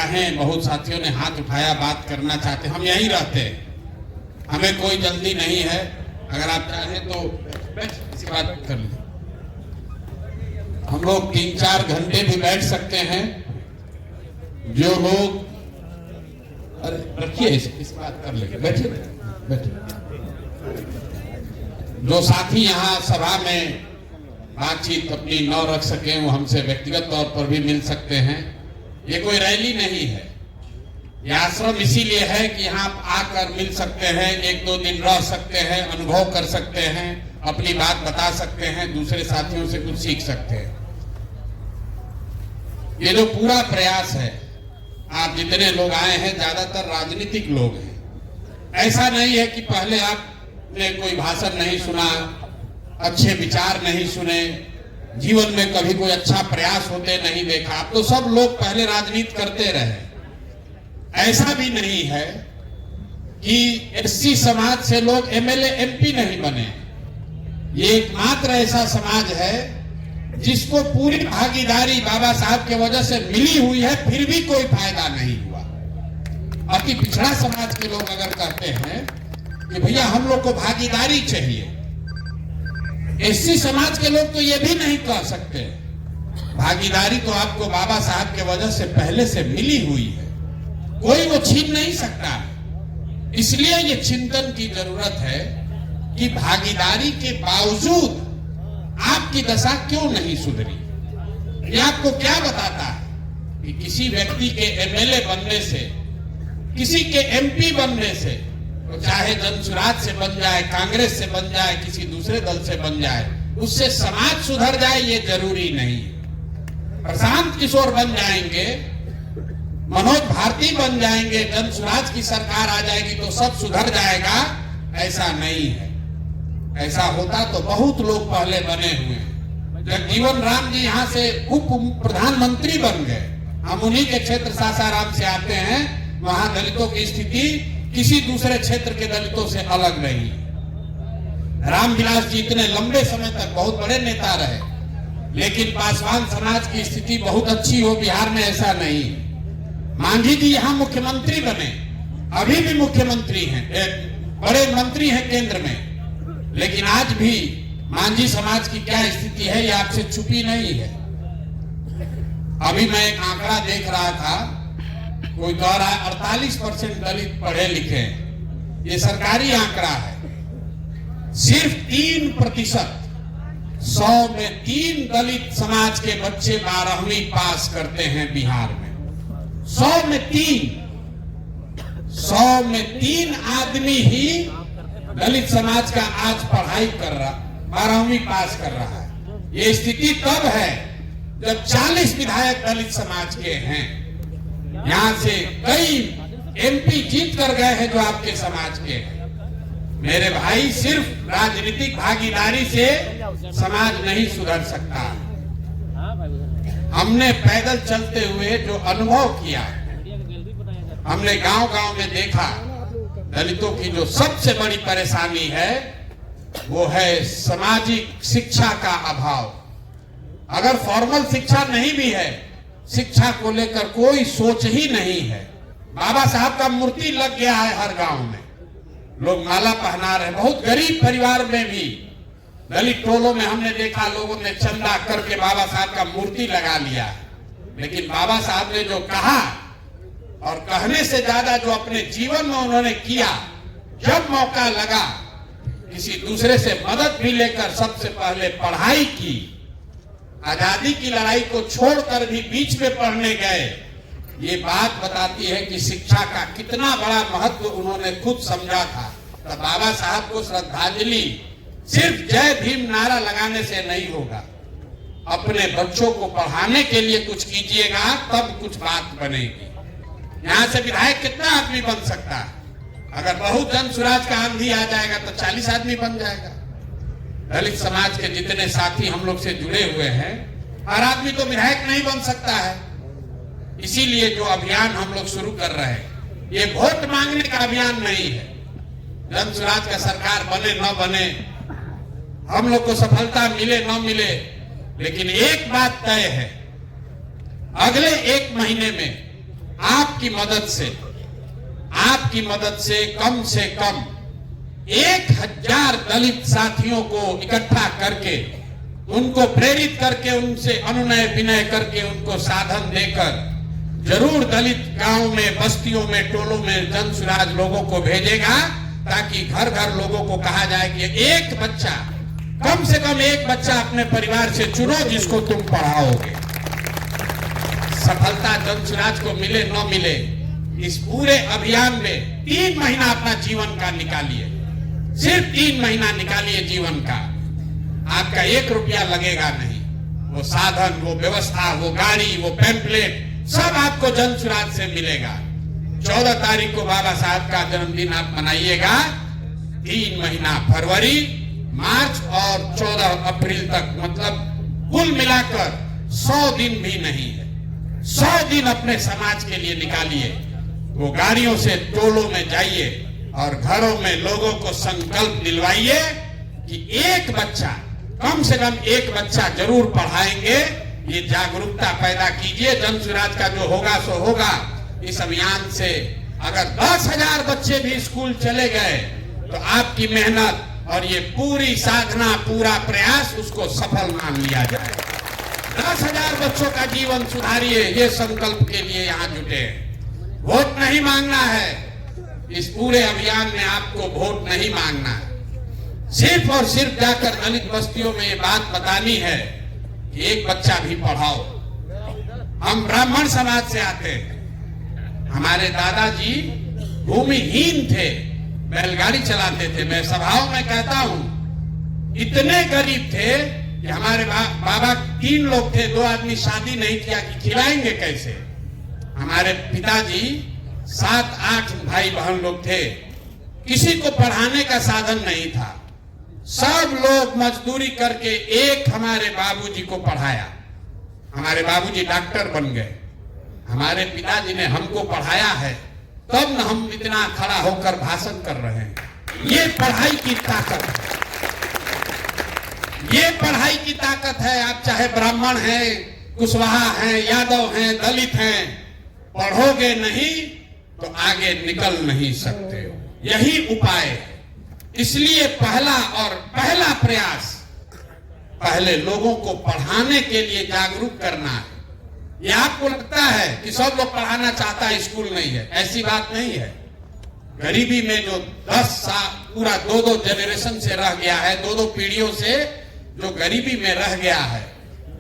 चाहें, बहुत साथियों ने हाथ उठाया, बात करना चाहते, हम यहीं रहते हैं, हमें कोई जल्दी नहीं है। अगर आप चाहें तो किसी बात कर लीजिए, हम लोग 3-4 घंटे भी बैठ सकते हैं। जो लोग, अरे रखिए इस बात कर लेंगे, बैठे बैठे। जो साथी यहाँ सभा में बातचीत अपनी न रख सके वो हमसे व्यक्तिगत तौर पर भी मिल सकते हैं। ये कोई रैली नहीं है, ये आश्रम इसीलिए है कि यहाँ आकर मिल सकते हैं, 1-2 दिन रह सकते हैं, अनुभव कर सकते हैं, अपनी बात बता सकते हैं, दूसरे साथियों से कुछ सीख सकते हैं। ये जो पूरा प्रयास है, आप जितने लोग आए हैं ज्यादातर राजनीतिक लोग हैं। ऐसा नहीं है कि पहले आपने कोई भाषण नहीं सुना, अच्छे विचार नहीं सुने, जीवन में कभी कोई अच्छा प्रयास होते नहीं देखा। आप तो सब लोग पहले राजनीति करते रहे। ऐसा भी नहीं है कि एससी समाज से लोग एमएलए एमपी नहीं बने। ये एकमात्र ऐसा समाज है जिसको पूरी भागीदारी बाबा साहब के वजह से मिली हुई है, फिर भी कोई फायदा नहीं हुआ। अति पिछड़ा समाज के लोग अगर कहते हैं कि भैया हम लोग को भागीदारी चाहिए, एससी समाज के लोग तो ये भी नहीं कह सकते। भागीदारी तो आपको बाबा साहब के वजह से पहले से मिली हुई है, कोई वो छीन नहीं सकता। इसलिए ये चिंतन की जरूरत है कि भागीदारी के बावजूद आपकी दशा क्यों नहीं सुधरी। ये आपको क्या बताता है कि किसी व्यक्ति के एमएलए बनने से, किसी के एमपी बनने से, तो चाहे जनसुराज से बन जाए, कांग्रेस से बन जाए, किसी दूसरे दल से बन जाए, उससे समाज सुधर जाए ये जरूरी नहीं। प्रशांत किशोर बन जाएंगे, मनोज भारती बन जाएंगे, जनसुराज की सरकार आ जाएगी तो सब सुधर जाएगा, ऐसा नहीं है। ऐसा होता तो बहुत लोग पहले बने हुए हैं। जगजीवन राम जी यहाँ से उप प्रधानमंत्री बन गए। हम उन्हीं के क्षेत्र सासाराम से आते हैं। वहां दलितों की स्थिति किसी दूसरे क्षेत्र के दलितों से अलग नहीं। रामविलास जी इतने लंबे समय तक बहुत बड़े नेता रहे, लेकिन पासवान समाज की स्थिति बहुत अच्छी हो बिहार में, ऐसा नहीं। मांझी जी यहाँ मुख्यमंत्री बने, अभी भी मुख्यमंत्री हैं, बड़े मंत्री हैं केंद्र में, लेकिन आज भी मांझी समाज की क्या स्थिति है ये आपसे छुपी नहीं है। अभी मैं एक आंकड़ा देख रहा था, कोई कह रहा है 48% दलित पढ़े लिखे हैं। ये सरकारी आंकड़ा है। सिर्फ 3%, 100 में 3 दलित समाज के बच्चे 12वीं पास करते हैं बिहार में। 100 में 3 आदमी ही दलित समाज का आज पढ़ाई कर रहा, 12वीं पास कर रहा है। ये स्थिति तब है जब 40 विधायक दलित समाज के हैं। यहां से कई एमपी जीत कर गए हैं जो आपके समाज के हैं। मेरे भाई, सिर्फ राजनीतिक भागीदारी से समाज नहीं सुधर सकता। हमने पैदल चलते हुए जो अनुभव किया, हमने गांव-गांव में देखा, दलितों की जो सबसे बड़ी परेशानी है वो है सामाजिक शिक्षा का अभाव। अगर फॉर्मल शिक्षा नहीं भी है, शिक्षा को लेकर कोई सोच ही नहीं है। बाबा साहब का मूर्ति लग गया है हर गांव में, लोग माला पहना रहे। बहुत गरीब परिवार में भी, दलित टोलों में हमने देखा लोगों ने चंदा करके बाबा साहब का मूर्ति लगा लिया। लेकिन बाबा साहब ने जो कहा और कहने से ज्यादा जो अपने जीवन में उन्होंने किया, जब मौका लगा किसी दूसरे से मदद भी लेकर सबसे पहले पढ़ाई की। आजादी की लड़ाई को छोड़कर भी बीच में पढ़ने गए। ये बात बताती है कि शिक्षा का कितना बड़ा महत्व उन्होंने खुद समझा था। तो बाबा साहब को श्रद्धांजलि सिर्फ जय भीम नारा लगाने से नहीं होगा, अपने बच्चों को पढ़ाने के लिए कुछ कीजिएगा, तब कुछ बात बनेगी। यहाँ से विधायक कितना आदमी बन सकता है? अगर बहुत जन सुराज का आंधी आ जाएगा तो 40 आदमी बन जाएगा। दलित समाज के जितने साथी हम लोग से जुड़े हुए हैं, हर आदमी तो विधायक नहीं बन सकता है। इसीलिए जो अभियान हम लोग शुरू कर रहे हैं, ये वोट मांगने का अभियान नहीं है। जन सुराज का सरकार बने न बने, हम लोग को सफलता मिले न मिले, लेकिन एक बात तय है, अगले 1 महीने में आप आपकी मदद से कम 1000 दलित साथियों को इकट्ठा करके, उनको प्रेरित करके, उनसे अनुनय विनय करके, उनको साधन देकर जरूर दलित गांव में, बस्तियों में, टोलों में जन सुराज लोगों को भेजेगा, ताकि घर घर लोगों को कहा जाए कि एक बच्चा, कम से कम एक बच्चा अपने परिवार से चुनो जिसको तुम पढ़ाओगे। सफलता जन सुराज को मिले न मिले, इस पूरे अभियान में 3 महीना अपना जीवन का निकालिए, सिर्फ 3 महीना निकालिए जीवन का। आपका 1 रुपया लगेगा नहीं। वो साधन, वो व्यवस्था, वो गाड़ी, वो पैम्पलेट सब आपको जन सुराज से मिलेगा। 14 तारीख को बाबा साहब का जन्मदिन आप मनाइएगा। 3 महीना फरवरी, मार्च और 14 अप्रैल तक, मतलब कुल मिलाकर 100 दिन भी नहीं है। 100 दिन अपने समाज के लिए निकालिए। वो गाड़ियों से टोलों में जाइए और घरों में लोगों को संकल्प दिलवाइए कि एक बच्चा, कम से कम एक बच्चा जरूर पढ़ाएंगे। ये जागरूकता पैदा कीजिए। जन सुराज का जो होगा सो होगा। इस अभियान से अगर 10,000 बच्चे भी स्कूल चले गए तो आपकी मेहनत और ये पूरी साधना, पूरा प्रयास, उसको सफल मान लिया जाए। 10,000 बच्चों का जीवन सुधारिए, ये संकल्प के लिए यहाँ जुटे। वोट नहीं मांगना है। इस पूरे अभियान में आपको वोट नहीं मांगना है। सिर्फ और सिर्फ जाकर दलित बस्तियों में ये बात बतानी है कि एक बच्चा भी पढ़ाओ। हम ब्राह्मण समाज से आते हैं। हमारे दादाजी भूमिहीन थे, बैलगाड़ी चलाते थे। मैं सभाओं में कहता हूं, इतने गरीब थे कि हमारे बाबा 3 लोग थे, 2 आदमी शादी नहीं किया कि खिलाएंगे कैसे। हमारे पिताजी 7-8 भाई बहन लोग थे। किसी को पढ़ाने का साधन नहीं था। सब लोग मजदूरी करके एक हमारे बाबूजी को पढ़ाया। हमारे बाबूजी डॉक्टर बन गए। हमारे पिताजी ने हमको पढ़ाया है, तब न हम इतना खड़ा होकर भाषण कर रहे हैं। ये पढ़ाई की ताकत है। ये पढ़ाई की ताकत है। आप चाहे ब्राह्मण हैं, कुशवाहा हैं, यादव हैं, दलित हैं, पढ़ोगे नहीं तो आगे निकल नहीं सकते हो। यही उपाय है। इसलिए पहला प्रयास, पहले लोगों को पढ़ाने के लिए जागरूक करना है। ये आपको लगता है कि सब लोग पढ़ाना चाहता है, स्कूल नहीं है, ऐसी बात नहीं है। गरीबी में जो 10 साल पूरा 2-2 जनरेशन से रह गया है, 2-2 पीढ़ियों से जो गरीबी में रह गया है,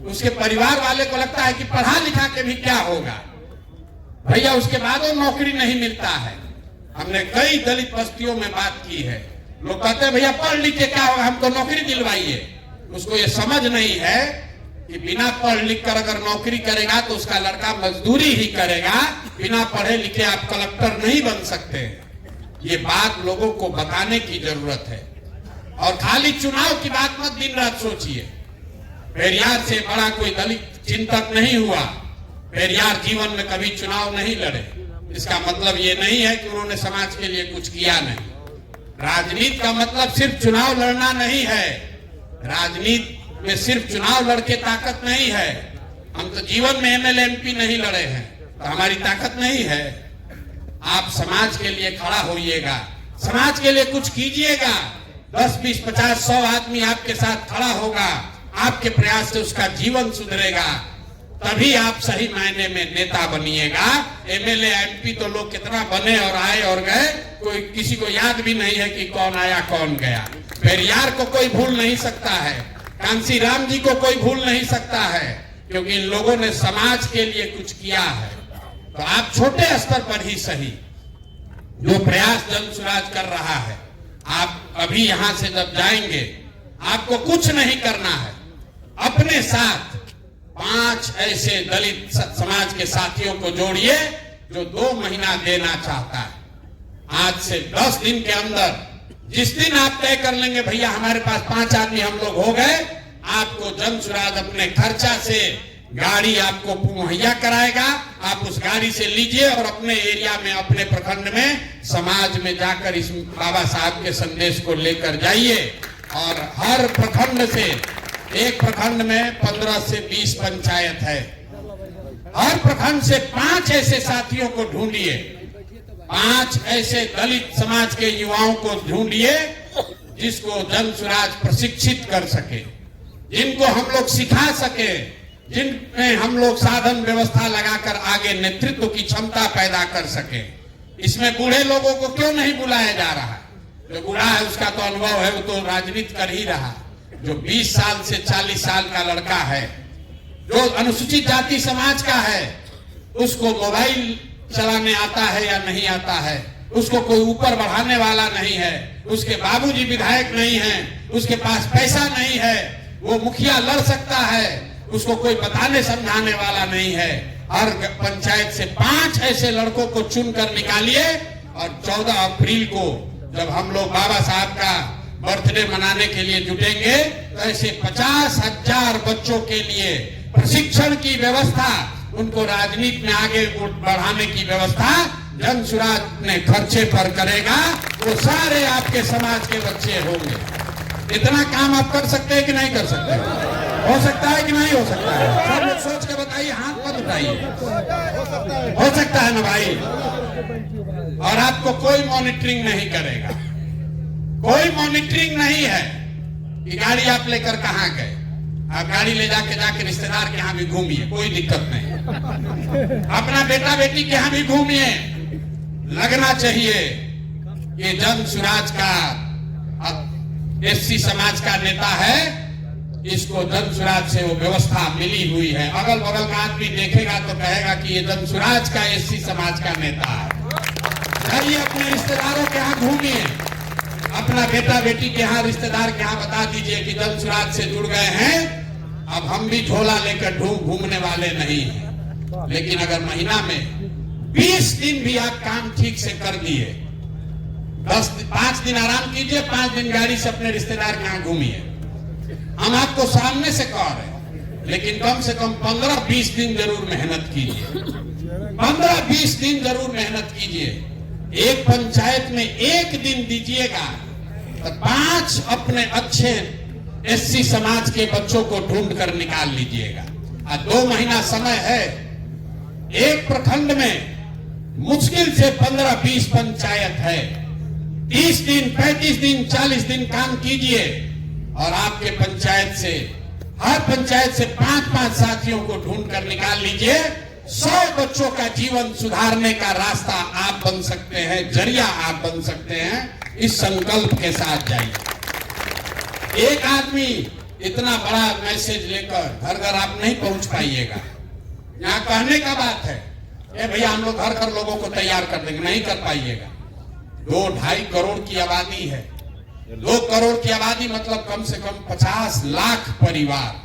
उसके परिवार वाले को लगता है कि पढ़ा लिखा के भी क्या होगा भैया, उसके बाद वो नौकरी नहीं मिलता है। हमने कई दलित बस्तियों में बात की है। लोग कहते हैं भैया पढ़ लिख के क्या होगा, हमको नौकरी दिलवाइए। उसको ये समझ नहीं है कि बिना पढ़ लिख कर अगर नौकरी करेगा तो उसका लड़का मजदूरी ही करेगा। बिना पढ़े लिखे आप कलेक्टर नहीं बन सकते। ये बात लोगों को बताने की जरूरत है। और खाली चुनाव की बात मत दिन रात सोचिए। पेरियार से बड़ा कोई दलित चिंतक नहीं हुआ। पेरियार जीवन में कभी चुनाव नहीं लड़े। इसका मतलब ये नहीं है कि उन्होंने समाज के लिए कुछ किया नहीं। राजनीति का मतलब सिर्फ चुनाव लड़ना नहीं है। राजनीति में सिर्फ चुनाव लड़के ताकत नहीं है। हम तो जीवन में एमएलए एमपी नहीं लड़े हैं, तो हमारी ताकत नहीं है। आप समाज के लिए खड़ा होइएगा, समाज के लिए कुछ कीजिएगा। 10, 20, 50, 100 आदमी आपके साथ खड़ा होगा। आपके प्रयास से उसका जीवन सुधरेगा। तभी आप सही मायने में नेता बनिएगा। एमएलए एमपी तो लोग कितना बने और आए और गए, कोई किसी को याद भी नहीं है कि कौन आया कौन गया। पेरियार को कोई भूल नहीं सकता है, कांसी राम जी को कोई भूल नहीं सकता है, क्योंकि इन लोगों ने समाज के लिए कुछ किया है। तो आप छोटे स्तर पर ही सही जो प्रयास जन सुराज कर रहा है, आप अभी यहां से जब जाएंगे आपको कुछ नहीं करना है। अपने साथ 5 ऐसे दलित समाज के साथियों को जोड़िए जो 2 महीना देना चाहता है। आज से 10 दिन के अंदर जिस दिन आप तय कर लेंगे भैया हमारे पास 5 आदमी हम लोग हो गए, आपको जन सुराज अपने खर्चा से गाड़ी आपको मुहैया कराएगा। आप उस गाड़ी से लीजिए और अपने एरिया में, अपने प्रखंड में, समाज में जाकर इस बाबा साहब के संदेश को लेकर जाइए। और हर प्रखंड से, एक प्रखंड में 15 से 20 पंचायत है। हर प्रखंड से 5 ऐसे साथियों को ढूंढिए, 5 ऐसे दलित समाज के युवाओं को ढूंढिए जिसको जन स्वराज प्रशिक्षित कर सके, जिनको हम लोग सिखा सके, जिनमें हम लोग साधन व्यवस्था लगाकर आगे नेतृत्व की क्षमता पैदा कर सके। इसमें बूढ़े लोगों को क्यों नहीं बुलाया जा रहा है? जो बूढ़ा है उसका तो अनुभव है, वो तो राजनीति कर ही रहा। जो 20 साल से 40 साल का लड़का है, जो अनुसूचित जाति समाज का है, उसको मोबाइल चलाने आता है या नहीं आता है, उसको कोई ऊपर बढ़ाने वाला नहीं है, उसके बाबूजी विधायक नहीं है, उसके पास पैसा नहीं है, वो मुखिया लड़ सकता है, उसको कोई बताने समझाने वाला नहीं है। हर पंचायत से 5 ऐसे लड़कों को चुनकर निकालिए और 14 अप्रैल को जब हम लोग बाबा साहब का बर्थडे मनाने के लिए जुटेंगे तो ऐसे 50,000 बच्चों के लिए प्रशिक्षण की व्यवस्था, उनको राजनीति में आगे बढ़ाने की व्यवस्था जन स्वराज ने खर्चे पर करेगा। वो सारे आपके समाज के बच्चे होंगे। इतना काम आप कर सकते हैं कि नहीं कर सकते? हो सकता है कि नहीं हो सकता है? सब लोग सोच के बताइए, हाथ मत उठाइए। हो सकता है ना भाई? और आपको कोई मॉनिटरिंग नहीं करेगा, कोई मॉनिटरिंग नहीं है कि गाड़ी आप लेकर कहां गए। आप गाड़ी ले जाके रिश्तेदार के यहाँ भी घूमिए, कोई दिक्कत नहीं। अपना बेटा बेटी के यहाँ भी घूमिए। लगना चाहिए कि जन स्वराज का एससी समाज का नेता है, इसको जन स्वराज से वो व्यवस्था मिली हुई है। अगल बगल का आदमी देखेगा तो कहेगा कि ये जन स्वराज का एससी समाज का नेता है। जाइए अपने रिश्तेदारों के यहाँ घूमिए, अपना बेटा बेटी के यहाँ रिश्तेदार के यहाँ बता दीजिए कि जन स्वराज से जुड़ गए हैं, अब हम भी झोला लेकर घूमने वाले नहीं हैं। लेकिन अगर महीना में 20 दिन भी आप काम ठीक से कर दिए, 5 दिन आराम कीजिए, 5 दिन गाड़ी से अपने रिश्तेदार के यहाँ घूमिए। हम आपको सामने से कह रहे हैं, लेकिन कम से कम 15-20 दिन जरूर मेहनत कीजिए। 15-20 दिन जरूर मेहनत कीजिए। एक पंचायत में 1 दिन दीजिएगा तो 5 अपने अच्छे एससी समाज के बच्चों को ढूंढ कर निकाल लीजिएगा। 2 महीना समय है। एक प्रखंड में मुश्किल से 15-20 पंचायत है। 30 दिन, 35 दिन, 40 दिन काम कीजिए और आपके पंचायत से, हर पंचायत से 5-5 साथियों को ढूंढ कर निकाल लीजिए। 100 बच्चों का जीवन सुधारने का रास्ता आप बन सकते हैं, जरिया आप बन सकते हैं। इस संकल्प के साथ जाइए। एक आदमी इतना बड़ा मैसेज लेकर घर घर आप नहीं पहुंच पाइएगा। यहाँ कहने का बात है, ए भैया हम लोग घर घर लोगों को तैयार कर देंगे, नहीं कर पाइएगा। 2-2.5 करोड़ की आबादी है। 2 करोड़ की आबादी मतलब कम से कम 50 लाख परिवार।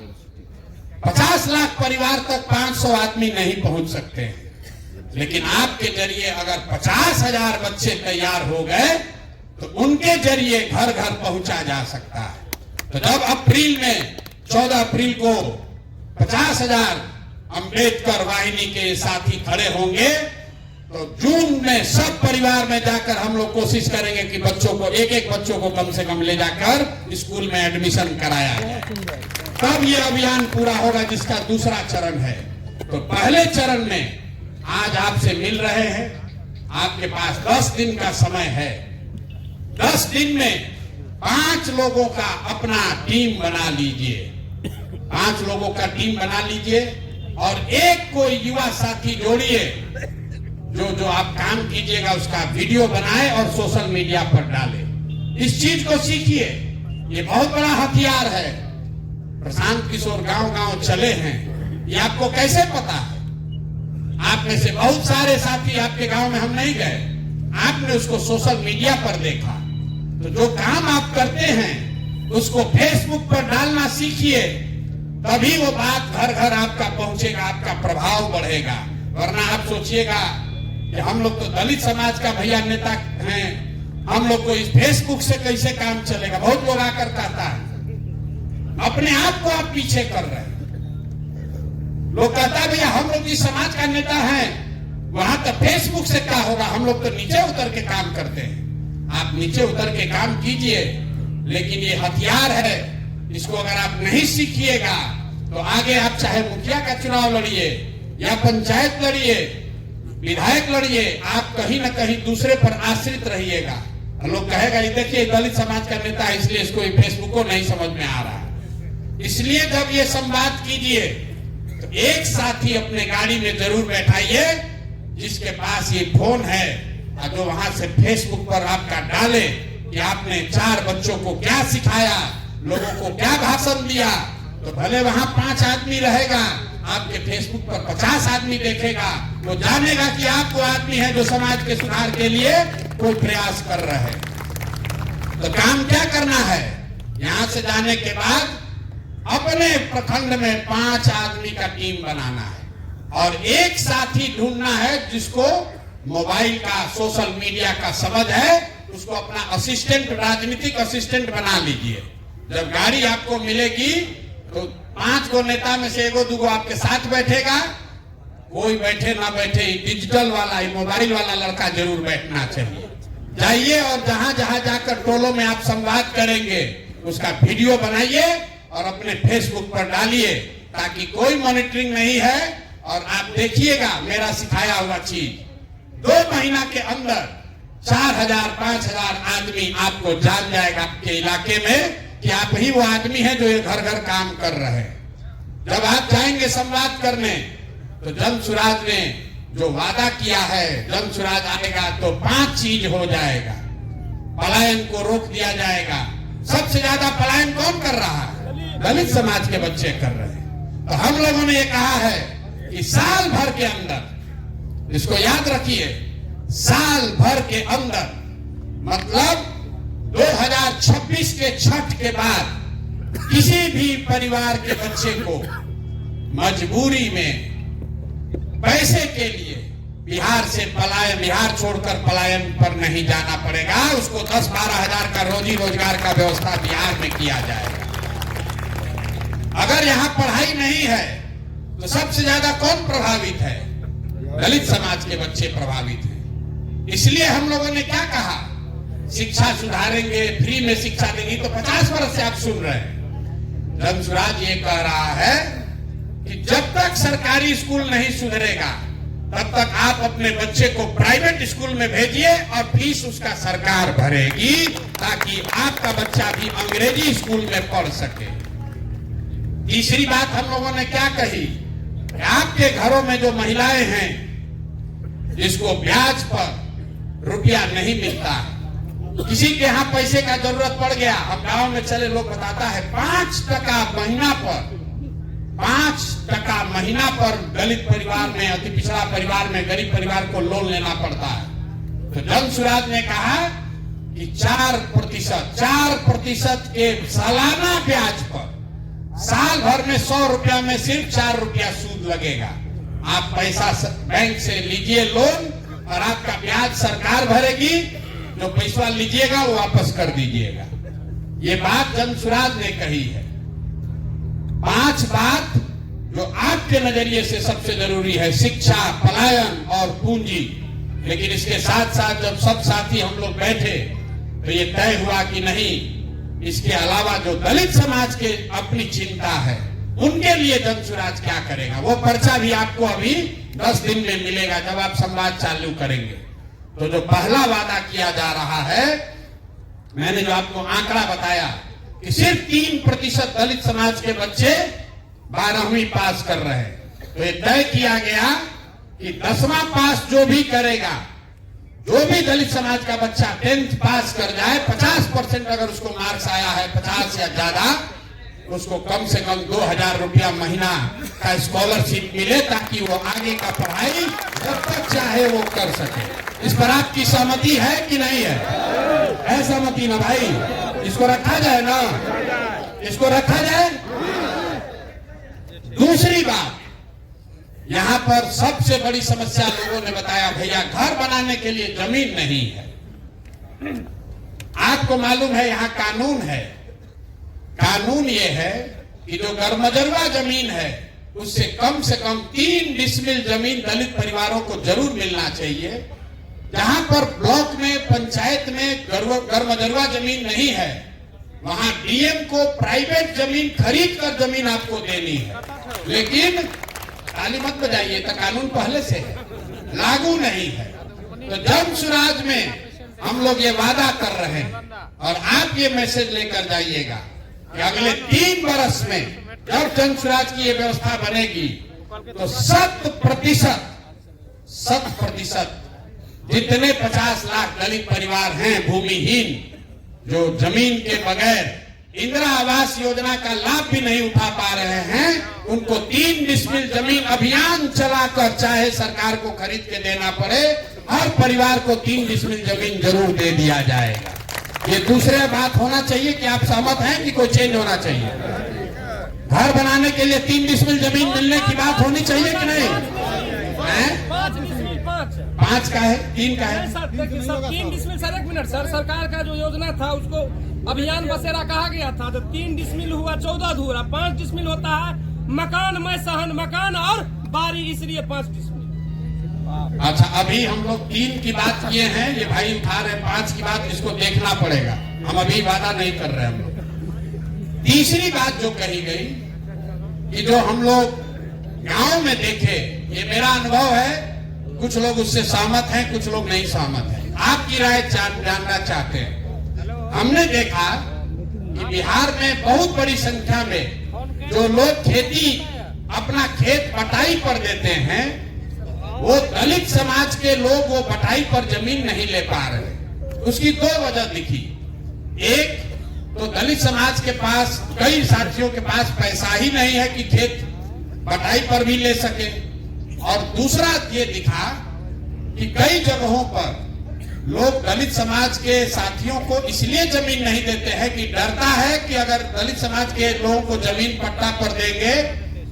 50 लाख परिवार तक 500 आदमी नहीं पहुंच सकते हैं। लेकिन आपके जरिए अगर 50,000 बच्चे तैयार हो गए तो उनके जरिए घर घर पहुंचा जा सकता है। तो जब अप्रैल में 14 अप्रैल को 50,000 अंबेडकर वाहिनी के साथी खड़े होंगे तो जून में सब परिवार में जाकर हम लोग कोशिश करेंगे कि बच्चों को, एक बच्चों को कम से कम ले जाकर स्कूल में एडमिशन कराया जाए। तब ये अभियान पूरा होगा, जिसका दूसरा चरण है। तो पहले चरण में आज आपसे मिल रहे हैं। आपके पास 10 दिन का समय है। 10 दिन में 5 लोगों का अपना टीम बना लीजिए। 5 लोगों का टीम बना लीजिए और एक कोई युवा साथी जोड़िए जो आप काम कीजिएगा उसका वीडियो बनाए और सोशल मीडिया पर डाले। इस चीज को सीखिए, ये बहुत बड़ा हथियार है। प्रशांत किशोर गांव-गांव चले हैं, ये आपको कैसे पता है? आप में से बहुत सारे साथी आपके गांव में हम नहीं गए, आपने उसको सोशल मीडिया पर देखा। तो जो काम आप करते हैं उसको फेसबुक पर डालना सीखिए, तभी वो बात घर घर आपका पहुंचेगा, आपका प्रभाव बढ़ेगा। वरना आप सोचिएगा कि हम लोग तो दलित समाज का भैया नेता हैं, हम लोग को इस फेसबुक से कैसे काम चलेगा। बहुत लोग आकर कहता है, अपने आप को आप पीछे कर रहे हैं। लोग कहता है भैया हम लोग इस समाज का नेता है, वहां तो फेसबुक से क्या होगा, हम लोग तो नीचे उतर के काम करते हैं। आप नीचे उतर के काम कीजिए, लेकिन ये हथियार है, इसको अगर आप नहीं सीखिएगा तो आगे आप चाहे मुखिया का चुनाव लड़िए या पंचायत लड़िए, विधायक लड़िए, आप कहीं ना कहीं दूसरे पर आश्रित रहिएगा। लोग कहेगा ये देखिए दलित समाज का नेता है इसलिए इसको फेसबुक को नहीं समझ में आ रहा। इसलिए जब ये संवाद कीजिए तो एक साथी अपने गाड़ी में जरूर बैठाइए जिसके पास ये फोन है और जो वहां से फेसबुक पर आपका डाले कि आपने 4 बच्चों को क्या सिखाया, लोगों को क्या भाषण दिया। तो भले वहां 5 आदमी रहेगा, आपके फेसबुक पर 50 आदमी देखेगा, वो जानेगा कि आप वो आदमी है जो समाज के सुधार के लिए कोई प्रयास कर रहे हैं। तो काम क्या करना है, यहां से जाने के बाद अपने प्रखंड में 5 आदमी का टीम बनाना है और एक साथी ढूंढना है जिसको मोबाइल का, सोशल मीडिया का समझ है, उसको अपना असिस्टेंट, राजनीतिक असिस्टेंट बना लीजिए। जब गाड़ी आपको मिलेगी तो 5 गो नेता में से 1 2 आपके साथ बैठेगा। कोई बैठे ना बैठे, डिजिटल वाला, मोबाइल वाला लड़का जरूर बैठना चाहिए। जाइए और जहां जहां जाकर टोलों में आप संवाद करेंगे उसका वीडियो बनाइए और अपने फेसबुक पर डालिए ताकि कोई मॉनिटरिंग नहीं है। और आप देखिएगा मेरा सिखाया हुआ चीज 2 महीना के अंदर 4000 5000 आदमी आपको जान जाएगा आपके इलाके में कि आप ही वो आदमी हैं जो ये घर घर काम कर रहे हैं। जब आप जाएंगे संवाद करने तो जन सुराज ने जो वादा किया है, जन सुराज आएगा तो 5 चीज हो जाएगा। पलायन को रोक दिया जाएगा। सबसे ज्यादा पलायन कौन कर रहा है? दलित समाज के बच्चे कर रहे हैं। तो हम लोगों ने ये कहा है कि साल भर के अंदर, इसको याद रखिए, साल भर के अंदर मतलब 2026 के छठ के बाद किसी भी परिवार के बच्चे को मजबूरी में पैसे के लिए बिहार से पलायन, बिहार छोड़कर पलायन पर नहीं जाना पड़ेगा। उसको 10-12 हजार का रोजी रोजगार का व्यवस्था बिहार में किया जाएगा। अगर यहाँ पढ़ाई नहीं है तो सबसे ज्यादा कौन प्रभावित है? दलित समाज के बच्चे प्रभावित हैं। इसलिए हम लोगों ने क्या कहा, शिक्षा सुधारेंगे, फ्री में शिक्षा देंगे। तो 50 वर्ष से आप सुन रहे हैं। जन सुराज ये कह रहा है कि जब तक सरकारी स्कूल नहीं सुधरेगा तब तक आप अपने बच्चे को प्राइवेट स्कूल में भेजिए और फीस उसका सरकार भरेगी ताकि आपका बच्चा भी अंग्रेजी स्कूल में पढ़ सके। तीसरी बात हम लोगों ने क्या कही, आपके घरों में जो महिलाएं हैं जिसको ब्याज पर रुपया नहीं मिलता है, किसी के यहाँ पैसे का जरूरत पड़ गया, हम गांव में चले लोग बताता है 5 टका महीना पर, 5 टका महीना पर दलित परिवार में, अति पिछड़ा परिवार में, गरीब परिवार को लोन लेना पड़ता है। तो जन सुराज ने कहा कि 4% के सालाना ब्याज पर साल भर में 100 रुपया में सिर्फ 4 रुपया सूद लगेगा। आप पैसा बैंक से लीजिए लोन और आपका ब्याज सरकार भरेगी, जो पैसा लीजिएगा वो वापस कर दीजिएगा। ये बात जन सुराज ने कही है। 5 बात जो आपके नजरिए से सबसे जरूरी है, शिक्षा, पलायन और पूंजी। लेकिन इसके साथ साथ जब सब साथी हम लोग बैठे तो ये तय हुआ कि नहीं, इसके अलावा जो दलित समाज के अपनी चिंता है उनके लिए जन सुराज क्या करेगा, वो पर्चा भी आपको अभी 10 दिन में मिलेगा जब आप संवाद चालू करेंगे। तो जो पहला वादा किया जा रहा है, मैंने जो आपको आंकड़ा बताया कि सिर्फ 3% दलित समाज के बच्चे 12वीं पास कर रहे हैं। तो ये तय किया गया कि 10वां पास जो भी करेगा, जो भी दलित समाज का बच्चा 10th पास कर जाए, 50% अगर उसको मार्क्स आया है 50 या ज्यादा, उसको कम से कम 2000 रुपया महीना का स्कॉलरशिप मिले ताकि वो आगे का पढ़ाई जब तक चाहे वो कर सके। इस पर आपकी सहमति है कि नहीं है? है सहमति ना भाई? इसको रखा जाए ना, इसको रखा जाए। दूसरी बात, यहाँ पर सबसे बड़ी समस्या लोगों ने बताया, भैया घर बनाने के लिए जमीन नहीं है। आपको मालूम है यहाँ कानून है, कानून ये है कि जो गरमजरुआ जमीन है उससे कम 3 डिसमिल जमीन दलित परिवारों को जरूर मिलना चाहिए। जहां पर ब्लॉक में, पंचायत में गरमजरुआ जमीन नहीं है, वहां डीएम को प्राइवेट जमीन खरीद कर जमीन आपको देनी है। लेकिन ताली मत बजाइए, तो कानून पहले से है, लागू नहीं है। तो जन सुराज में हम लोग ये वादा कर रहे हैं और आप ये मैसेज लेकर जाइएगा कि अगले 3 वर्ष में जब जन सुराज की ये व्यवस्था बनेगी तो 100% जितने 50 लाख दलित परिवार हैं भूमिहीन, जो जमीन के बगैर इंदिरा आवास योजना का लाभ भी नहीं उठा पा रहे हैं, उनको 3 डिसमिल जमीन अभियान चलाकर, चाहे सरकार को खरीद के देना पड़े, हर परिवार को 3 डिसमिल जमीन जरूर दे दिया जाएगा। ये दूसरे बात होना चाहिए कि आप सहमत हैं कि कोई चेंज होना चाहिए? घर बनाने के लिए 3 डिसमिल जमीन मिलने की बात होनी चाहिए कि नहीं? 5 का है, 3 का है, sir 3 decimal. Sir 1 minute sir, सरकार का जो योजना था उसको अभियान बसेरा कहा गया था, तो 3 डिसमिल हुआ 14 धूरा, 5 डिसमिल होता है मकान में सहन मकान और बारी, इसलिए 5 डिसमिल। अच्छा, अभी हम लोग 3 की बात किए हैं, ये भाई उठा रहे 5 की बात, इसको देखना पड़ेगा, हम अभी वादा नहीं कर रहे हम लोग। तीसरी बात जो कही गई कि जो हम लोग गांव में देखे, ये मेरा अनुभव है, कुछ लोग उससे सहमत हैं, कुछ लोग नहीं सहमत हैं, आपकी राय जानना चाहते हैं। हमने देखा कि बिहार में बहुत बड़ी संख्या में जो लोग खेती, अपना खेत बटाई पर देते हैं, वो दलित समाज के लोग वो बटाई पर जमीन नहीं ले पा रहे। उसकी 2 वजह दिखी। एक तो दलित समाज के पास, कई साथियों के पास पैसा ही नहीं है कि खेत बटाई पर भी ले सके, और दूसरा ये दिखा कि कई जगहों पर लोग दलित समाज के साथियों को इसलिए जमीन नहीं देते हैं कि डरता है कि अगर दलित समाज के लोगों को जमीन पट्टा पर देंगे,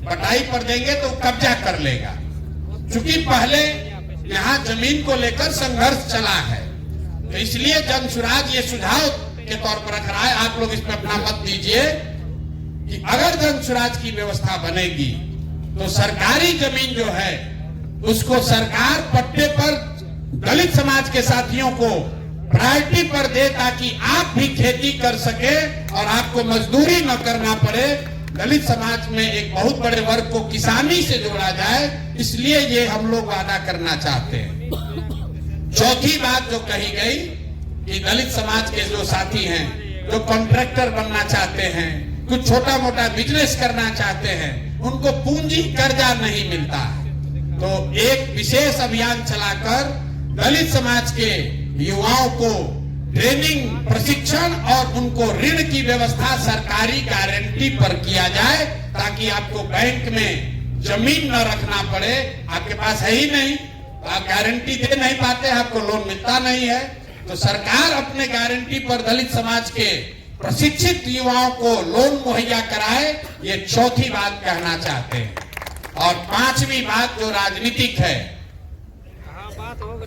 बटाई पर देंगे तो कब्जा कर लेगा। चूंकि पहले यहाँ जमीन को लेकर संघर्ष चला है, तो इसलिए जन सुराज ये सुझाव के तौर पर रख रहा है, आप लोग इस पर अपना मत दीजिए कि अगर जन सुराज की व्यवस्था बनेगी तो सरकारी जमीन जो है उसको सरकार पट्टे पर दलित समाज के साथियों को प्रायोरिटी पर दे, ताकि आप भी खेती कर सके और आपको मजदूरी न करना पड़े। दलित समाज में एक बहुत बड़े वर्ग को किसानी से जोड़ा जाए, इसलिए ये हम लोग वादा करना चाहते हैं। चौथी बात जो कही गई कि दलित समाज के जो साथी हैं, जो कॉन्ट्रैक्टर बनना चाहते हैं, कुछ छोटा मोटा बिजनेस करना चाहते हैं, उनको पूंजी कर्जा नहीं मिलता है, तो एक विशेष अभियान चलाकर दलित समाज के युवाओं को ट्रेनिंग, प्रशिक्षण और उनको ऋण की व्यवस्था सरकारी गारंटी पर किया जाए, ताकि आपको बैंक में जमीन न रखना पड़े। आपके पास है ही नहीं तो आप गारंटी दे नहीं पाते, आपको लोन मिलता नहीं है, तो सरकार अपने गारंटी पर दलित समाज के प्रशिक्षित युवाओं को लोन मुहैया कराए। ये चौथी बात कहना चाहते हैं। और 5वीं बात जो राजनीतिक है,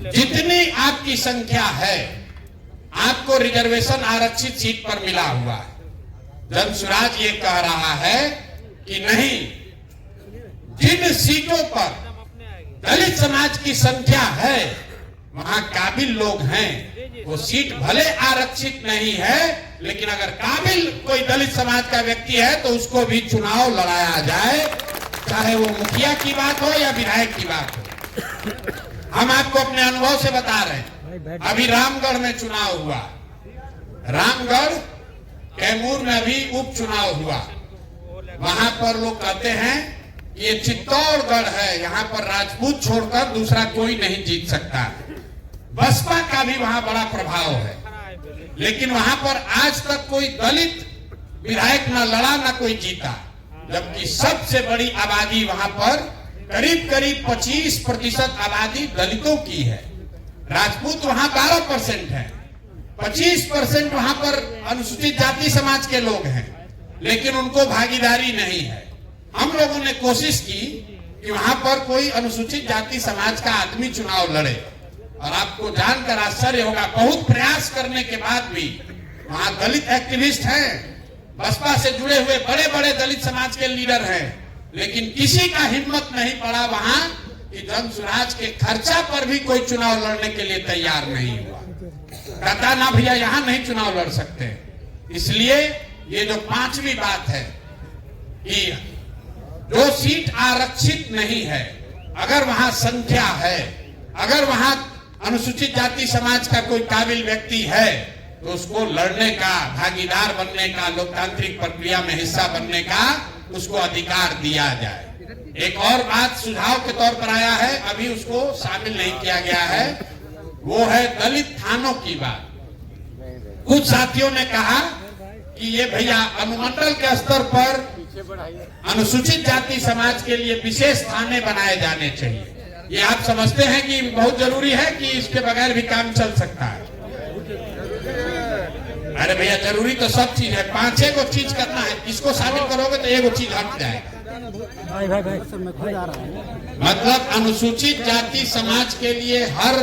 जितनी आपकी संख्या है, आपको रिजर्वेशन आरक्षित सीट पर मिला हुआ है। जन सुराज ये कह रहा है कि नहीं, जिन सीटों पर दलित समाज की संख्या है, वहां काबिल लोग हैं, वो सीट भले आरक्षित नहीं है, लेकिन अगर काबिल कोई दलित समाज का व्यक्ति है तो उसको भी चुनाव लड़ाया जाए, चाहे वो मुखिया की बात हो या विधायक की बात हो। हम आपको अपने अनुभव से बता रहे हैं। अभी रामगढ़ में चुनाव हुआ, रामगढ़ कैमूर में अभी उपचुनाव हुआ। वहां पर लोग कहते हैं कि ये चित्तौड़गढ़ है, यहाँ पर राजपूत छोड़कर दूसरा कोई नहीं जीत सकता। बसपा का भी वहां बड़ा प्रभाव है, लेकिन वहां पर आज तक कोई दलित विधायक न लड़ा न कोई जीता, जबकि सबसे बड़ी आबादी वहां पर करीब 25% आबादी दलितों की है। राजपूत वहां 12% है, 25% वहां पर अनुसूचित जाति समाज के लोग हैं, लेकिन उनको भागीदारी नहीं है। हम लोगों ने कोशिश की कि वहां पर कोई अनुसूचित जाति समाज का आदमी चुनाव लड़े, और आपको जानकर आश्चर्य होगा, बहुत प्रयास करने के बाद भी वहां दलित एक्टिविस्ट हैं, बसपा से जुड़े हुए बड़े बड़े दलित समाज के लीडर हैं, लेकिन किसी का हिम्मत नहीं पड़ा वहां कि जन सुराज के खर्चा पर भी कोई चुनाव लड़ने के लिए तैयार नहीं हुआ। कहता ना भैया यहां नहीं चुनाव लड़ सकते। इसलिए ये जो 5वीं बात है कि जो सीट आरक्षित नहीं है, अगर वहां संख्या है, अगर वहां अनुसूचित जाति समाज का कोई काबिल व्यक्ति है, तो उसको लड़ने का, भागीदार बनने का, लोकतांत्रिक प्रक्रिया में हिस्सा बनने का उसको अधिकार दिया जाए। एक और बात सुझाव के तौर पर आया है, अभी उसको शामिल नहीं किया गया है, वो है दलित थानों की बात। कुछ साथियों ने कहा कि ये भैया अनुमंडल के स्तर पर अनुसूचित जाति समाज के लिए विशेष थाने बनाए जाने चाहिए। ये आप समझते हैं कि बहुत जरूरी है कि इसके बगैर भी काम चल सकता है? अरे भैया जरूरी तो सब चीज है, 5-6 को चीज करना है, इसको शामिल करोगे तो एगो चीज हट जाएगा। मतलब अनुसूचित जाति समाज के लिए हर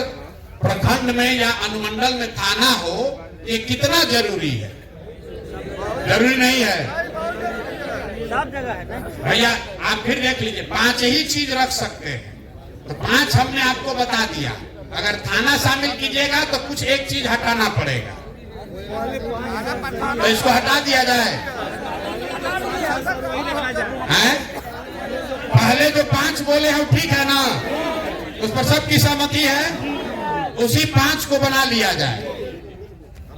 प्रखंड में या अनुमंडल में थाना हो, ये कितना जरूरी है? जरूरी नहीं है सब जगह है भैया। आप फिर देख लीजिए, 5 ही चीज रख सकते हैं, तो 5 हमने आपको बता दिया। अगर थाना शामिल कीजिएगा तो कुछ एक चीज हटाना पड़ेगा, तो इसको हटा दिया जाए। हैं? पहले जो 5 बोले हैं ठीक है ना, उस पर सबकी सहमति है, उसी 5 को बना लिया जाए।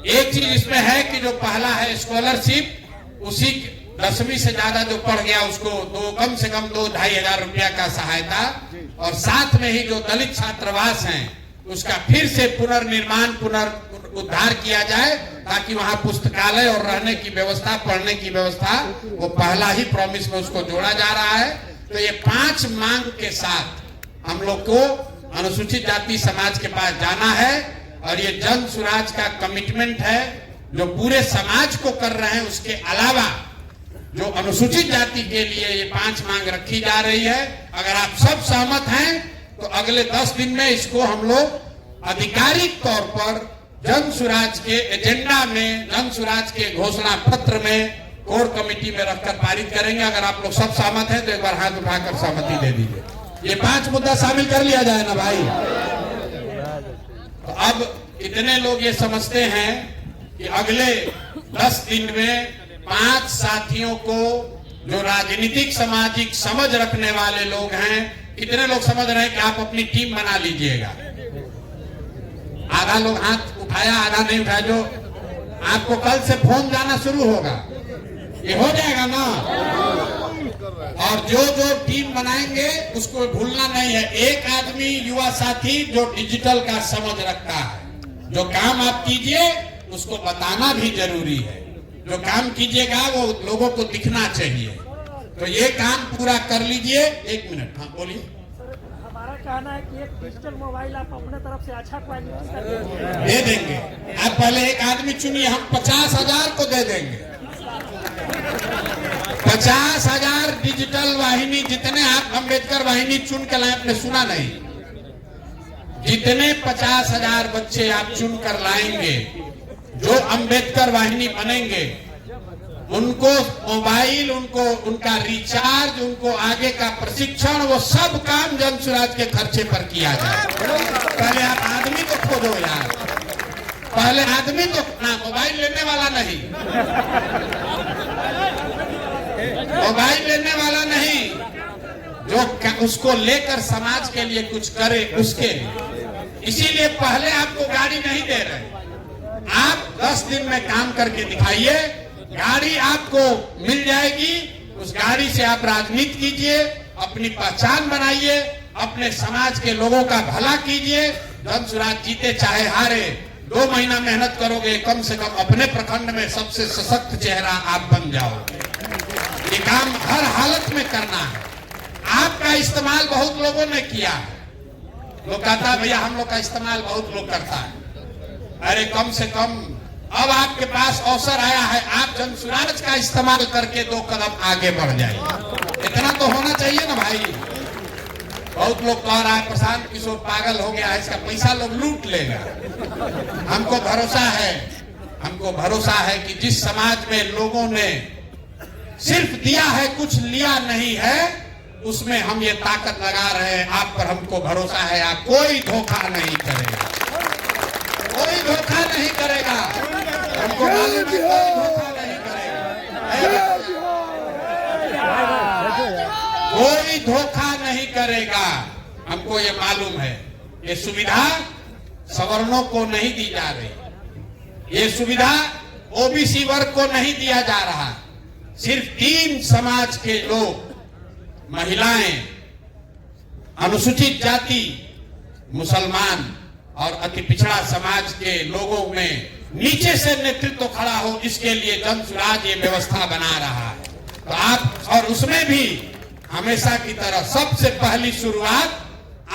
एक चीज इसमें है कि जो पहला है स्कॉलरशिप, उसी 10वीं से ज्यादा जो पढ़ गया उसको कम से कम 2-2.5 हजार रुपया का सहायता, और साथ में ही जो दलित छात्रावास हैं उसका फिर से पुनर्निर्माण, पुनरुद्धार किया जाए, ताकि वहां पुस्तकालय और रहने की व्यवस्था, पढ़ने की व्यवस्था, वो पहला ही प्रॉमिस में उसको जोड़ा जा रहा है। तो ये 5 मांग के साथ हम लोग को अनुसूचित जाति समाज के पास जाना है, और ये जन सुराज का कमिटमेंट है जो पूरे समाज को कर रहे हैं। उसके अलावा जो अनुसूचित जाति के लिए ये 5 मांग रखी जा रही है, अगर आप सब सहमत हैं तो अगले 10 दिन में इसको हम लोग आधिकारिक तौर पर जन सुराज के एजेंडा में, जन सुराज के घोषणा पत्र में, कोर कमेटी में रखकर पारित करेंगे। अगर आप लोग सब सहमत हैं तो एक बार हाथ उठाकर सहमति दे दीजिए। ये 5 मुद्दा शामिल कर लिया जाए ना भाई। तो अब इतने लोग ये समझते हैं कि अगले 10 दिन में 5 साथियों को, जो राजनीतिक सामाजिक समझ रखने वाले लोग हैं, कितने लोग समझ रहे हैं कि आप अपनी टीम बना लीजिएगा? आधा लोग हाथ उठाया, आधा नहीं उठाया। जो आपको कल से फोन जाना शुरू होगा, ये हो जाएगा ना। और जो जो टीम बनाएंगे उसको भूलना नहीं है। एक आदमी युवा साथी जो डिजिटल का समझ रखता है, जो काम आप कीजिए उसको बताना भी जरूरी है। जो काम कीजिएगा वो लोगों को दिखना चाहिए। तो ये काम पूरा कर लीजिए। 1 मिनट, हाँ बोलिए। हमारा कहना है कि एक डिजिटल मोबाइल आप अपने तरफ से अच्छा क्वालिटी का दे देंगे। आप पहले एक आदमी चुनिए, हम 50,000 को दे देंगे। 50,000 डिजिटल वाहिनी, जितने आप अम्बेडकर वाहिनी चुन के लाए, आपने सुना नहीं? जितने 50,000 बच्चे आप चुन कर लाएंगे जो अम्बेडकर वाहिनी बनेंगे, उनको मोबाइल, उनको उनका रिचार्ज, उनको आगे का प्रशिक्षण, वो सब काम जन सुराज के खर्चे पर किया जाए। पहले आप आदमी को खोजो यार, पहले आदमी को ना, मोबाइल लेने वाला नहीं, मोबाइल लेने वाला नहीं, जो उसको लेकर समाज के लिए कुछ करे उसके लिए। इसीलिए पहले आपको गाड़ी नहीं दे रहे, आप 10 दिन में काम करके दिखाइए, गाड़ी आपको मिल जाएगी। उस गाड़ी से आप राजनीति कीजिए, अपनी पहचान बनाइए, अपने समाज के लोगों का भला कीजिए। जन सुराज जीते चाहे हारे, 2 महीना मेहनत करोगे, कम से कम अपने प्रखंड में सबसे सशक्त चेहरा आप बन जाओगे। ये काम हर हालत में करना है। आपका इस्तेमाल बहुत लोगों ने किया है। लोग कहता है भैया हम लोग का इस्तेमाल बहुत लोग करता है। अरे कम से कम अब आपके पास अवसर आया है, आप जन सुराज का इस्तेमाल करके 2 कदम आगे बढ़ जाइए। इतना तो होना चाहिए ना भाई। बहुत लोग कह रहा है प्रशांत किशोर पागल हो गया है, इसका पैसा लोग लूट लेगा। हमको भरोसा है कि जिस समाज में लोगों ने सिर्फ दिया है, कुछ लिया नहीं है, उसमें हम ये ताकत लगा रहे हैं। आप पर हमको भरोसा है, आप कोई धोखा नहीं करेगा, कोई धोखा नहीं करेगा। हमको मालूम है कोई धोखा नहीं करेगा। कोई धोखा नहीं करेगा। हमको ये मालूम है, ये सुविधा सवर्णों को नहीं दी जा रही, ये सुविधा ओबीसी वर्ग को नहीं दिया जा रहा। सिर्फ 3 समाज के लोग, महिलाएं, अनुसूचित जाति, मुसलमान और अति पिछड़ा समाज के लोगों में नीचे से नेतृत्व खड़ा हो, इसके लिए जन सुराज ये व्यवस्था बना रहा है। तो आप, और उसमें भी हमेशा की तरह सबसे पहली शुरुआत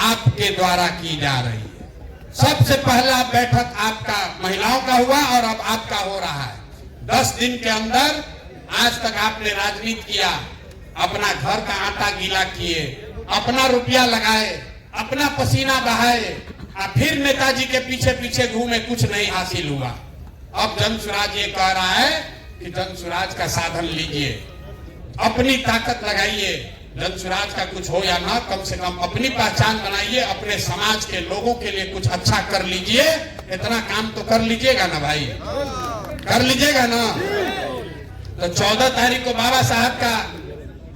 आपके द्वारा की जा रही है। सबसे पहला बैठक आपका महिलाओं का हुआ और अब आपका हो रहा है। 10 दिन के अंदर आज तक आपने राजनीति किया, अपना घर का आटा गीला किए, अपना रुपया लगाए, अपना पसीना बहाए, और फिर नेताजी के पीछे पीछे घूमे, कुछ नहीं हासिल हुआ। अब जन सुराज ये कह रहा है कि जन सुराज का साधन लीजिए, अपनी ताकत लगाइए, जन सुराज का कुछ हो या ना, कम से कम अपनी पहचान बनाइए, अपने समाज के लोगों के लिए कुछ अच्छा कर लीजिए। इतना काम तो कर लीजिएगा ना भाई, कर लीजिएगा ना। तो 14 तारीख को बाबा साहब का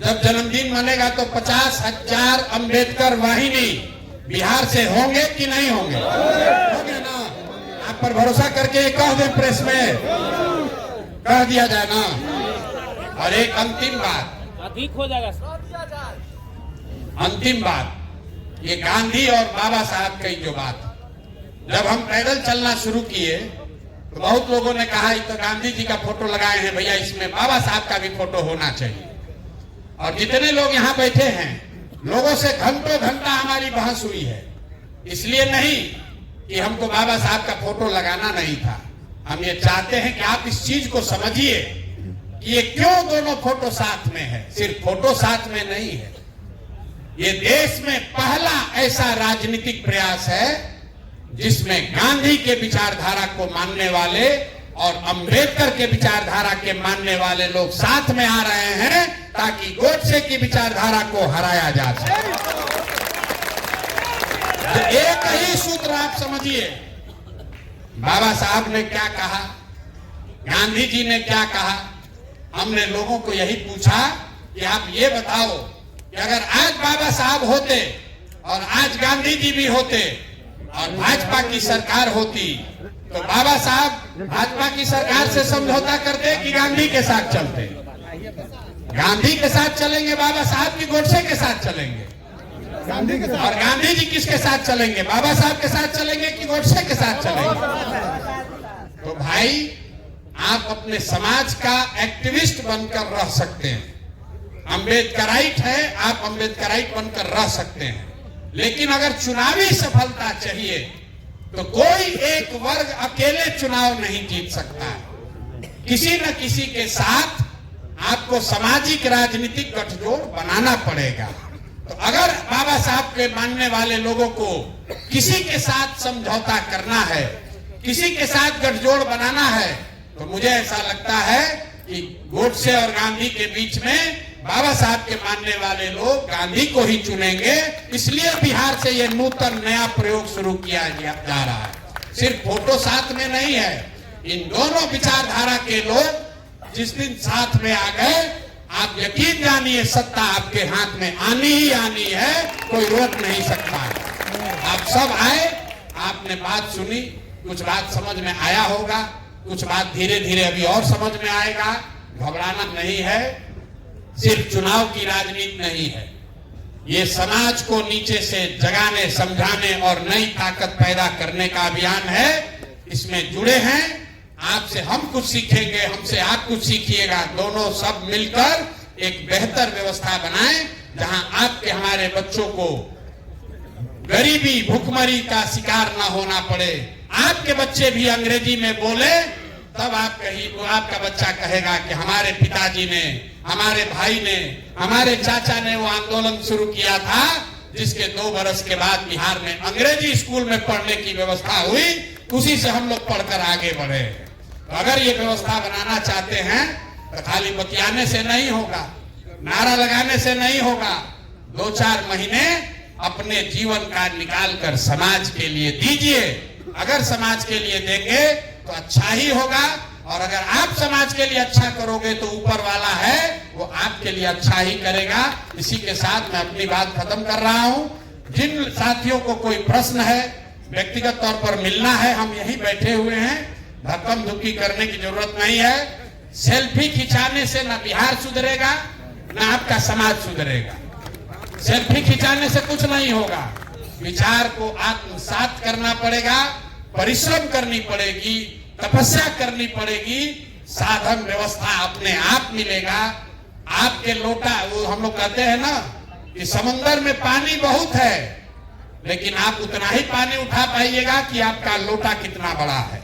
जब जन्मदिन मनेगा तो 50,000 अंबेडकर वाहिनी बिहार से होंगे कि नहीं होंगे? होंगे ना। आप पर भरोसा करके कह दें, प्रेस में कह दिया जाए ना। और एक अंतिम बात, अधिक हो जाएगा, अंतिम बात, ये गांधी और बाबा साहब की जो बात, जब हम पैदल चलना शुरू किए तो बहुत लोगों ने कहा तो गांधी जी का फोटो लगाए हैं भैया, इसमें बाबा साहब का भी फोटो होना चाहिए। और जितने लोग यहाँ बैठे हैं, लोगों से घंटों घंटा हमारी बहस हुई है। इसलिए नहीं कि हमको बाबा साहब का फोटो लगाना नहीं था, हम ये चाहते हैं कि आप इस चीज को समझिए कि ये क्यों दोनों फोटो साथ में है। सिर्फ फोटो साथ में नहीं है, ये देश में पहला ऐसा राजनीतिक प्रयास है जिसमें गांधी के विचारधारा को मानने वाले और अंबेडकर के विचारधारा के मानने वाले लोग साथ में आ रहे हैं, ताकि गोडसे की विचारधारा को हराया जा सके। तो एक ही सूत्र आप समझिए, बाबा साहब ने क्या कहा, गांधी जी ने क्या कहा। हमने लोगों को यही पूछा कि आप ये बताओ कि अगर आज बाबा साहब होते और आज गांधी जी भी होते और भाजपा की सरकार होती, तो बाबा साहब भाजपा की सरकार से समझौता करते कि गांधी के साथ चलते? गांधी के साथ चलेंगे बाबा साहब की गोडसे के साथ चलेंगे? गांधी के साथ। और गांधी जी किसके साथ चलेंगे, बाबा साहब के साथ चलेंगे कि गोडसे के साथ चलेंगे? तो भाई, आप अपने समाज का एक्टिविस्ट बनकर रह सकते हैं, अम्बेडकराइट है, आप अम्बेडकराइट बनकर रह सकते हैं। लेकिन अगर चुनावी सफलता चाहिए तो कोई एक वर्ग अकेले चुनाव नहीं जीत सकता है। किसी न किसी के साथ आपको सामाजिक राजनीतिक गठजोड़ बनाना पड़ेगा। तो अगर बाबा साहब के मानने वाले लोगों को किसी के साथ समझौता करना है, किसी के साथ गठजोड़ बनाना है, तो मुझे ऐसा लगता है कि गोडसे और गांधी के बीच में बाबा साहब के मानने वाले लोग गांधी को ही चुनेंगे। इसलिए बिहार से ये नूतन नया प्रयोग शुरू किया जा रहा है। सिर्फ फोटो साथ में नहीं है, इन दोनों विचारधारा के लोग जिस दिन साथ में आ गए, आप यकीन जानिए सत्ता आपके हाथ में आनी ही आनी है, कोई रोक नहीं सकता है। आप सब आए, आपने बात सुनी, कुछ बात समझ में आया होगा, कुछ बात धीरे धीरे अभी और समझ में आएगा। घबराना नहीं है, सिर्फ चुनाव की राजनीति नहीं है, ये समाज को नीचे से जगाने, समझाने और नई ताकत पैदा करने का अभियान है। इसमें जुड़े हैं, आपसे हम कुछ सीखेंगे, हमसे आप कुछ सीखिएगा। दोनों सब मिलकर एक बेहतर व्यवस्था बनाएं, जहां आपके हमारे बच्चों को गरीबी, भूखमरी का शिकार ना होना पड़े। आपके बच्चे भी अंग्रेजी में बोले, तब आपका बच्चा कहेगा कि हमारे पिताजी ने, हमारे भाई ने, हमारे चाचा ने वो आंदोलन शुरू किया था, जिसके 2 बरस के बाद बिहार में अंग्रेजी स्कूल में पढ़ने की व्यवस्था हुई, उसी से हम लोग पढ़कर आगे बढ़े। तो अगर ये व्यवस्था बनाना चाहते हैं तो खाली बतियाने से नहीं होगा, नारा लगाने से नहीं होगा। 2-4 महीने अपने जीवन का निकाल कर समाज के लिए दीजिए। अगर समाज के लिए देंगे तो अच्छा ही होगा, और अगर आप समाज के लिए अच्छा करोगे तो ऊपर वाला है वो आपके लिए अच्छा ही करेगा। इसी के साथ मैं अपनी बात खत्म कर रहा हूं। जिन साथियों को कोई प्रश्न है, व्यक्तिगत तौर पर मिलना है, हम यही बैठे हुए हैं, धक्कम धुक्की करने की जरूरत नहीं है। सेल्फी खिंचाने से ना बिहार सुधरेगा ना आपका समाज सुधरेगा। सेल्फी खिंचाने से कुछ नहीं होगा। विचार को आत्मसात करना पड़ेगा, परिश्रम करनी पड़ेगी, तपस्या करनी पड़ेगी, साधन व्यवस्था अपने आप मिलेगा। आपके लोटा, वो हम लोग कहते हैं ना कि समंदर में पानी बहुत है, लेकिन आप उतना ही पानी उठा पाइएगा कि आपका लोटा कितना बड़ा है।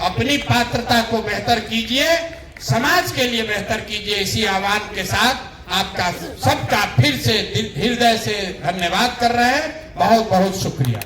अपनी पात्रता को बेहतर कीजिए, समाज के लिए बेहतर कीजिए। इसी आह्वान के साथ आपका सबका फिर से हृदय से धन्यवाद कर रहे हैं। बहुत बहुत शुक्रिया।